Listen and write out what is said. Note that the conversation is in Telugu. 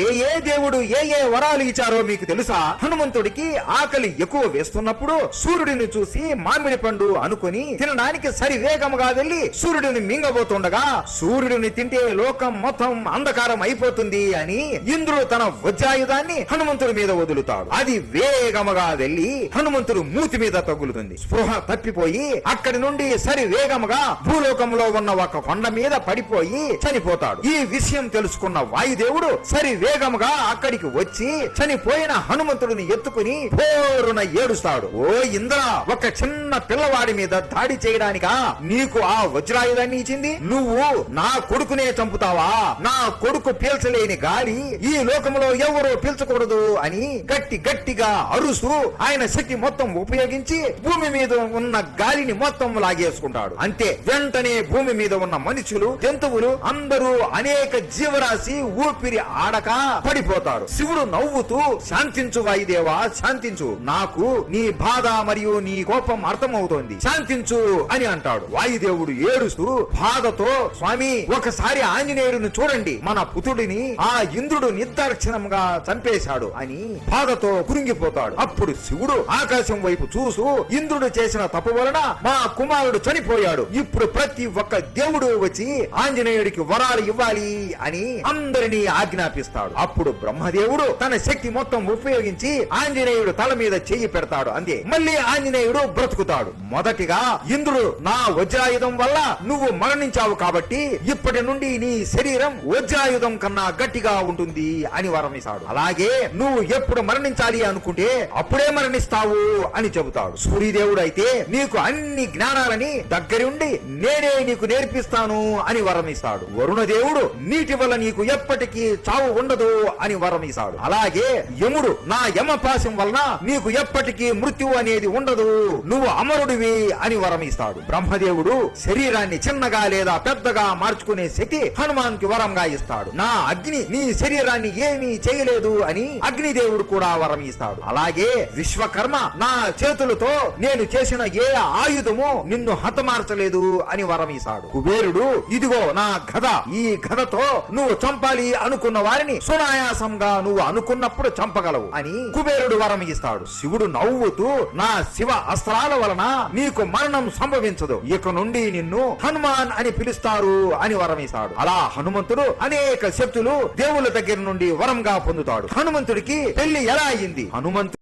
ఏ దేవుడు ఏ వరాలు ఇచ్చారో మీకు తెలుసా? హనుమంతుడికి ఆకలి ఎక్కువ వేస్తున్నప్పుడు సూర్యుడిని చూసి మామిడి పండు అనుకుని తినడానికి సరివేగముగా వెళ్లి సూర్యుడిని మింగబోతుండగా సూర్యుడిని తింటే లోకం మొత్తం అంధకారం అయిపోతుంది అని ఇంద్రుడు తన వజ్రాయుధాన్ని హనుమంతుడి మీద వదులుతాడు. అది వేగముగా వెళ్లి హనుమంతుడు మూతి మీద తగులుతుంది. స్పృహ తప్పిపోయి అక్కడి నుండి సరివేగముగా భూలోకంలో ఉన్న ఒక కొండ మీద పడిపోయి చనిపోతాడు. ఈ విషయం తెలుసుకున్న వాయుదేవుడు సరివేగముగా అక్కడికి వచ్చి చనిపోయిన హనుమంతుడిని ఎత్తుకుని పోరున ఏడుస్తాడు. ఓ ఇంద్ర, ఒక చిన్న పిల్లవాడి మీద దాడి చేయడానికా నీకు ఆ వజ్రాయుధాన్ని ఇచ్చింది? నువ్వు నా కొడుకునే చంపుతావా? నా కొడుకు పీల్చలేని గాలి ఈ లోకంలో ఎవరూ పీల్చకూడదు అని గట్టిగా అరుస్తూ ఆయన శక్తి మొత్తం ఉపయోగించి భూమి మీద ఉన్న గాలిని మొత్తం లాగేసుకుంటాడు. అంతే, వెంటనే భూమి మీద ఉన్న మనుషులు, జంతువులు అందరూ అనేక జీవరాశి ఊపిరి ఆడక పడిపోతారు. శివుడు నవ్వుతూ, శాంతించు వాయుదేవా, శాంతించు, నాకు నీ బాధ మరియు నీ కోపం అర్థమవుతోంది, శాంతించు అని అంటాడు. వాయుదేవుడు ఏడుస్తూ బాధతో, స్వామి ఒకసారి ఆంజనేయుడిని చూడండి, మన పుత్రుడిని ఆ ఇంద్రుడు నిర్దాక్షిణంగా చంపేశాడు అని బాధతో కురింగిపోతాడు. అప్పుడు శివుడు ఆకాశం వైపు చూస్తూ, ఇంద్రుడు చేసిన తప్పు వలన మా కుమారుడు చనిపోయాడు, ఇప్పుడు ప్రతి ఒక్క దేవుడు వచ్చి ఆంజనేయుడికి వరాలు ఇవ్వాలి అని అందరినీ ఆజ్ఞాపిస్తాడు. అప్పుడు బ్రహ్మదేవుడు తన శక్తి మొత్తం ఉపయోగించి ఆంజనేయుడు తల మీద చెయ్యి పెడతాడు. అంతే, మళ్ళీ ఆంజనేయుడు బ్రతుకుతాడు. మొదటిగా ఇంద్రుడు, నా వజ్రాయుధం వల్ల నువ్వు మరణించావు కాబట్టి ఇప్పటి నుండి నీ శరీరం వజ్రాయుధం కన్నా గట్టిగా ఉంటుంది అని వరమిస్తాడు. అలాగే నువ్వు ఎప్పుడు మరణించాలి అనుకుంటే అప్పుడే మరణిస్తావు అని చెబుతాడు. సూర్యదేవుడు అయితే నీకు అన్ని జ్ఞానాలని దగ్గరుండి నేనే నీకు నేర్పిస్తాను అని వరమిస్తాడు. వరుణదేవుడు నీటి వల్ల నీకు ఎప్పటికీ చావు ఉండదు అని వరమిస్తాడు. అలాగే యముడు, నా యమపాశం వలన నీకు ఎప్పటికీ మృత్యువు అనేది ఉండదు, నువ్వు అమరుడివి అని వరమిస్తాడు. బ్రహ్మదేవుడు శరీరాన్ని చిన్నగా లేదా పెద్దగా మార్చుకునే శక్తి హనుమాన్ కి వరంగా ఇస్తాడు. నా అగ్ని నీ శరీరాన్ని ఏమీ చేయలేదు అని అగ్నిదేవుడు కూడా వరం ఇస్తాడు. అలాగే విశ్వకర్మ, నా చేతులతో నేను చేసిన ఏ ఆయుధము నిన్ను హతమార్చలేదు అని వరం ఇస్తాడు. కుబేరుడు, ఇదిగో నా గద, ఈ గదతో నువ్వు చంపాలి అనుకున్న వారిని సునాయాసంగా నువ్వు అనుకున్నప్పుడు చంపగలవు అని కుబేరుడు వరం ఇస్తాడు. శివుడు నవ్వుతూ, నా శివ అస్త్రాల వలన నీకు మరణం సంభవించదు, ఇక నుండి నిన్ను హనుమాన్ అని పిలుస్తారు అని వరం ఇస్తాడు. అలా హనుమంతుడు అనేక శక్తులు దేవుళ్ళ దగ్గర నుండి వరంగా పొందుతాడు. హనుమంతుడికి పెళ్లి ఎలా అయింది? హనుమంతుడు